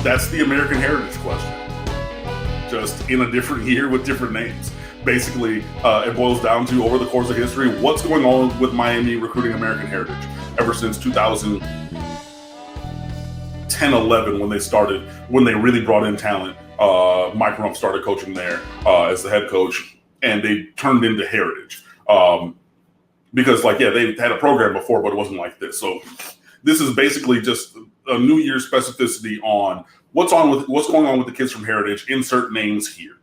That's the American Heritage question. Just in a different year with different names. Basically, it boils down to, over the course of history, what's going on with Miami recruiting American Heritage ever since 2010-11 when they really brought in talent. Mike Rump started coaching there as the head coach, and they turned into Heritage. Because, they had a program before, but it wasn't like this. So this is basically just a New Year's specificity on what's going on with the kids from Heritage. Insert names here.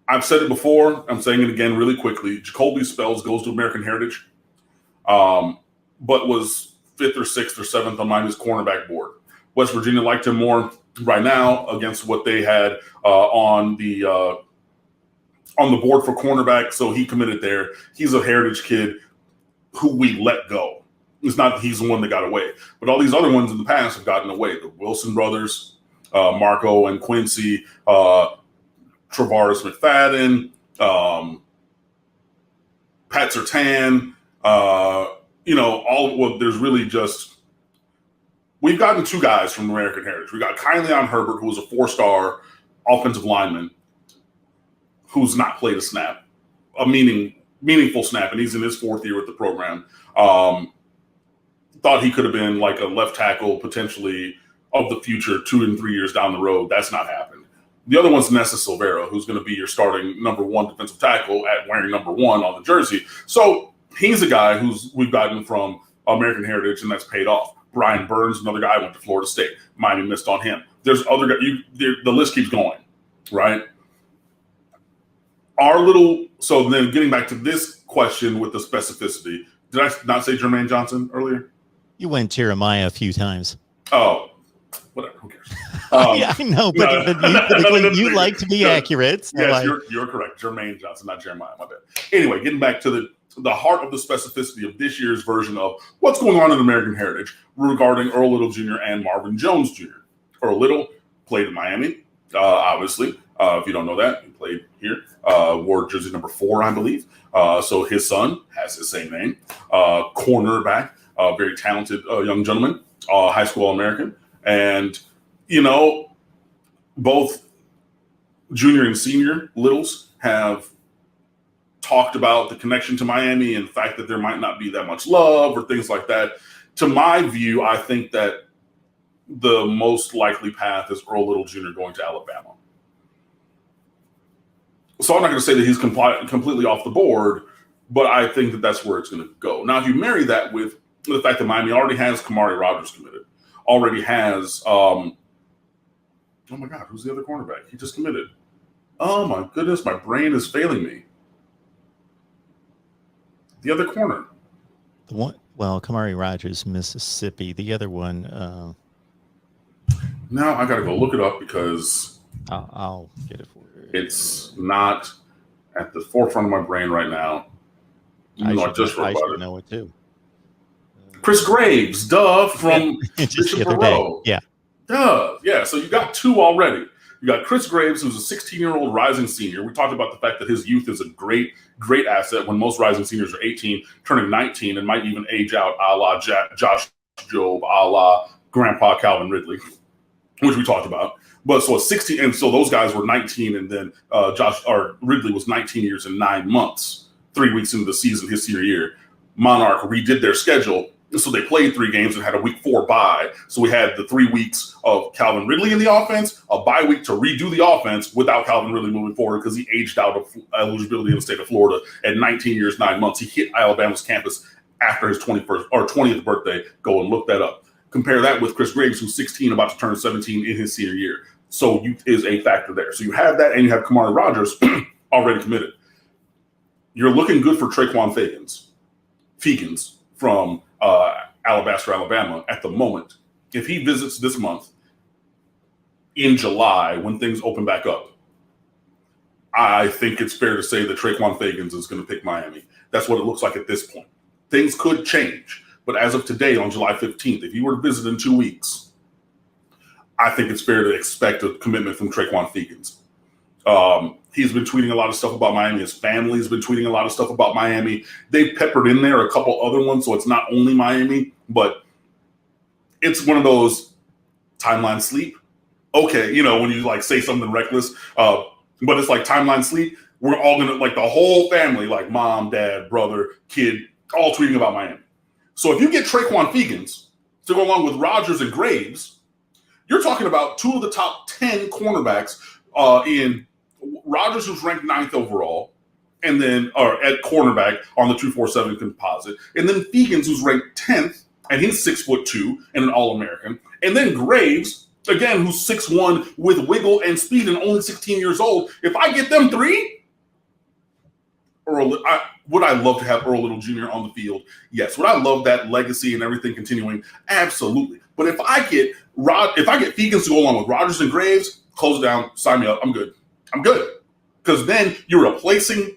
I've said it before. I'm saying it again really quickly. Jacoby Spells goes to American Heritage, but was 5th or 6th or 7th on Miami's cornerback board. West Virginia liked him more right now against what they had on the board for cornerback, so he committed there. He's a Heritage kid who we let go. It's not that he's the one that got away, but all these other ones in the past have gotten away. The Wilson brothers, Marco and Quincy, Travaris McFadden, Pat Surtain, there's really just, we've gotten 2 guys from American Heritage. We got Kylian Herbert, who was a 4-star offensive lineman who's not played a snap, a meaningful snap, and he's in his 4th year with the program. Thought he could have been like a left tackle potentially of the future 2 and 3 years down the road. That's not happened. The other one's Nessa Silvera, who's going to be your starting number 1 defensive tackle at wearing number 1 on the jersey. So he's a guy we've gotten from American Heritage, and that's paid off. Brian Burns, another guy, went to Florida State. Miami missed on him. There's other guys. The list keeps going, right? So then getting back to this question with the specificity, did I not say Jermaine Johnson earlier? You went Jeremiah a few times. Oh, whatever. Who cares? Yeah, I know, but you like to be accurate. So yes, you're correct. Jermaine Johnson, not Jeremiah. My bad. Anyway, getting back to the heart of the specificity of this year's version of what's going on in American Heritage regarding Earl Little Jr. and Marvin Jones Jr. Earl Little played in Miami, obviously. If you don't know that, he played here. Wore jersey number 4, I believe. So his son has his same name. Cornerback, very talented young gentleman, high school All-American. And, both junior and senior Littles have talked about the connection to Miami and the fact that there might not be that much love or things like that. To my view, I think that the most likely path is Earl Little Jr. going to Alabama. So I'm not going to say that he's completely off the board, but I think that that's where it's going to go. Now, if you marry that with the fact that Miami already has Kamari Rogers committed, already has, oh my God, who's the other cornerback? He just committed. Oh my goodness, my brain is failing me. The other corner. The one, well, Kamari Rogers, Mississippi. The other one. Now I got to go look it up because I'll get it for you. It's not at the forefront of my brain right now. I just wrote about it. Know it too. Chris Graves, from just the other day. Yeah. Yeah. So you got 2 already. You got Chris Graves, who's a 16-year-old rising senior. We talked about the fact that his youth is a great, great asset when most rising seniors are 18, turning 19, and might even age out, a la Josh Jobe, a la Grandpa Calvin Ridley, which we talked about. But so 16, and so those guys were 19, and then Ridley was 19 years and 9 months, 3 weeks into the season, his senior year. Monarch redid their schedule. So they played 3 games and had a week 4 bye. So we had the 3 weeks of Calvin Ridley in the offense, a bye week to redo the offense without Calvin Ridley moving forward because he aged out of eligibility in the state of Florida at 19 years, 9 months. He hit Alabama's campus after his 21st or 20th birthday. Go and look that up. Compare that with Chris Graves, who's 16, about to turn 17 in his senior year. So youth is a factor there. So you have that, and you have Kamari Rogers already committed. You're looking good for Traquan Fegans from Alabaster, Alabama at the moment. If he visits this month in July when things open back up, I think it's fair to say that Traquan Fegans is going to pick Miami. That's what it looks like at this point. Things could change, but as of today, on July 15th, if you were to visit in 2 weeks, I think it's fair to expect a commitment from Traquan Fegans. He's been tweeting a lot of stuff about Miami. His family's been tweeting a lot of stuff about Miami. They've peppered in there a couple other ones, so it's not only Miami, but it's one of those timeline sleep. Okay, you know, when you like say something reckless, but it's like timeline sleep. We're all gonna, like, the whole family, like mom, dad, brother, kid, all tweeting about Miami. So if you get Traquan Fegans to go along with Rogers and Graves, you're talking about two of the top 10 cornerbacks in Rogers, who's ranked 9th overall, and then at cornerback on the 247 composite, and then Fegans, who's ranked 10th, and he's 6'2" and an All-American, and then Graves, again, who's 6'1" with wiggle and speed and only 16 years old. If I get them three, would I love to have Earl Little Jr. on the field? Yes. Would I love that legacy and everything continuing? Absolutely. But if I get Fegans to go along with Rogers and Graves, close it down, sign me up. I'm good. Because then you're replacing,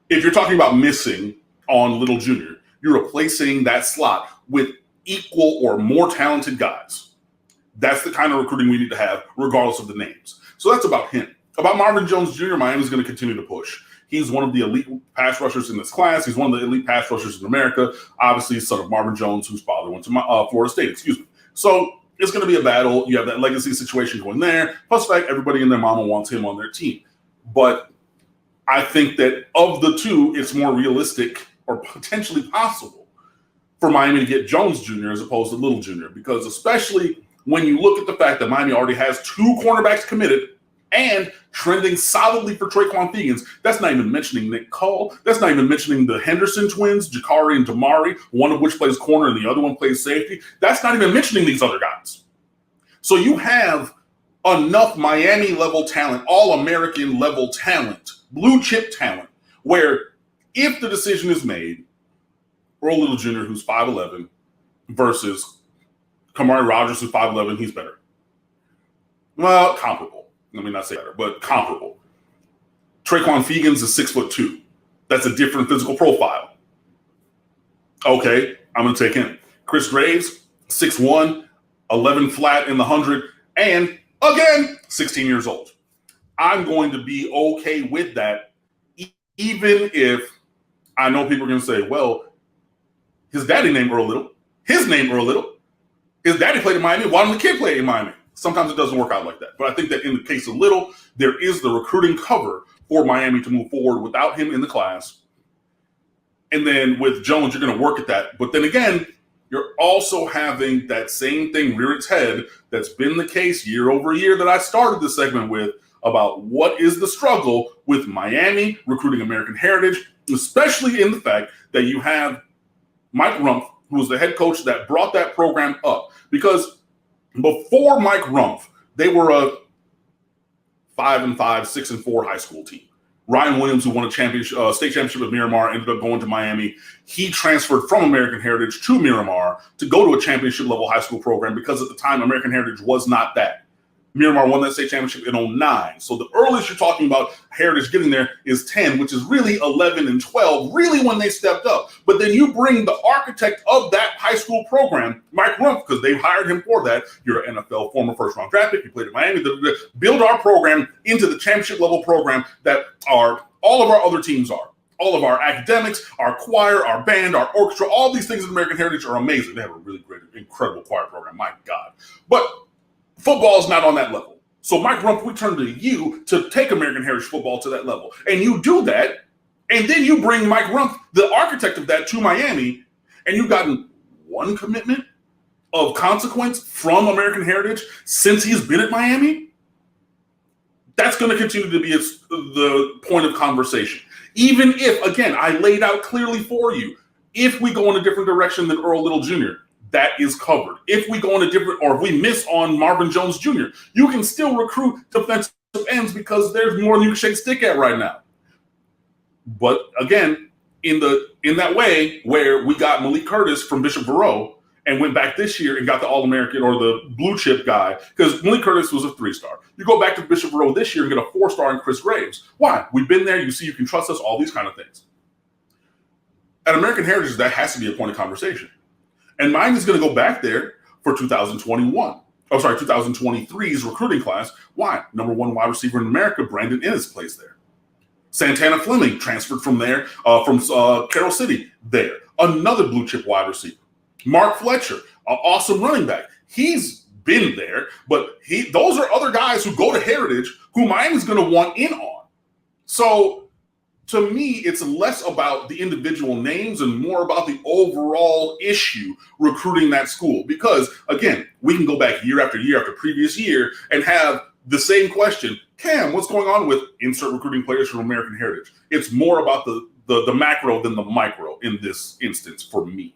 if you're talking about missing on Little Jr., you're replacing that slot with equal or more talented guys. That's the kind of recruiting we need to have, regardless of the names. So that's about him. About Marvin Jones Jr., Miami's going to continue to push. He's one of the elite pass rushers in this class. He's one of the elite pass rushers in America. Obviously, son of Marvin Jones, whose father went to Florida State, So it's going to be a battle. You have that legacy situation going there. Plus the fact everybody and their mama wants him on their team. But I think that of the two, it's more realistic or potentially possible for Miami to get Jones Jr. as opposed to Little Jr. Because especially when you look at the fact that Miami already has 2 cornerbacks committed and trending solidly for Traquan Fegans. That's not even mentioning Nick Cole. That's not even mentioning the Henderson twins, Jakari and Damari, one of which plays corner and the other one plays safety. That's not even mentioning these other guys. So you have enough Miami-level talent, all-American level talent, blue-chip talent, where if the decision is made, Earl Little Jr., who's 5'11", versus Kamari Rogers, who's 5'11", he's better. Well, comparable. Let me not say better, but comparable. Traquan Fegans is 6'2". That's a different physical profile. Okay, I'm going to take him. Chris Graves, 6'1", 11 flat in the 100, and again, 16 years old. I'm going to be okay with that, even if I know people are going to say, well, his daddy named Earl Little. His name Earl Little. His daddy played in Miami. Why didn't the kid play in Miami? Sometimes it doesn't work out like that. But I think that in the case of Little, there is the recruiting cover for Miami to move forward without him in the class. And then with Jones, you're going to work at that. But then again, you're also having that same thing rear its head that's been the case year over year that I started this segment with about what is the struggle with Miami recruiting American heritage, especially in the fact that you have Mike Rumph, who was the head coach that brought that program up. Because before Mike Rumph, they were a 5-5, 6-4 high school team. Ryan Williams, who won a state championship at Miramar, ended up going to Miami. He transferred from American Heritage to Miramar to go to a championship level high school program because at the time American Heritage was not that. Miramar won that state championship in 2009. So the earliest you're talking about Heritage getting there is 10, which is really 11 and 12, really when they stepped up. But then you bring the architect of that high school program, Mike Rumph, because they've hired him for that. You're an NFL former first-round draft pick. You played at Miami. Build our program into the championship level program that all of our other teams are. All of our academics, our choir, our band, our orchestra, all these things in American Heritage are amazing. They have a really great, incredible choir program. My God. But football is not on that level. So, Mike Rumph, we turn to you to take American Heritage football to that level. And you do that, and then you bring Mike Rumph, the architect of that, to Miami, and you've gotten one commitment of consequence from American Heritage since he's been at Miami. That's going to continue to be the point of conversation. Even if, again, I laid out clearly for you, if we go in a different direction than Earl Little Jr., that is covered. If we go in a different, or if we miss on Marvin Jones Jr., you can still recruit defensive ends because there's more than you can shake a stick at right now. But again, in that way where we got Malik Curtis from Bishop Verot and went back this year and got the All-American or the blue chip guy, because Malik Curtis was a 3-star. You go back to Bishop Verot this year and get a 4-star in Chris Graves. Why? We've been there. You see, you can trust us, all these kind of things. At American Heritage, that has to be a point of conversation. And mine is going to go back there for 2023's recruiting class. Why? Number 1 wide receiver in America, Brandon Ennis, plays there. Santana Fleming transferred from there, from Carroll City there. Another blue chip wide receiver. Mark Fletcher, an awesome running back. He's been there, but those are other guys who go to Heritage who Miami's going to want in on. So to me, it's less about the individual names and more about the overall issue recruiting that school. Because again, we can go back year after year after previous year and have the same question. Cam, what's going on with insert recruiting players from American Heritage? It's more about the macro than the micro in this instance for me.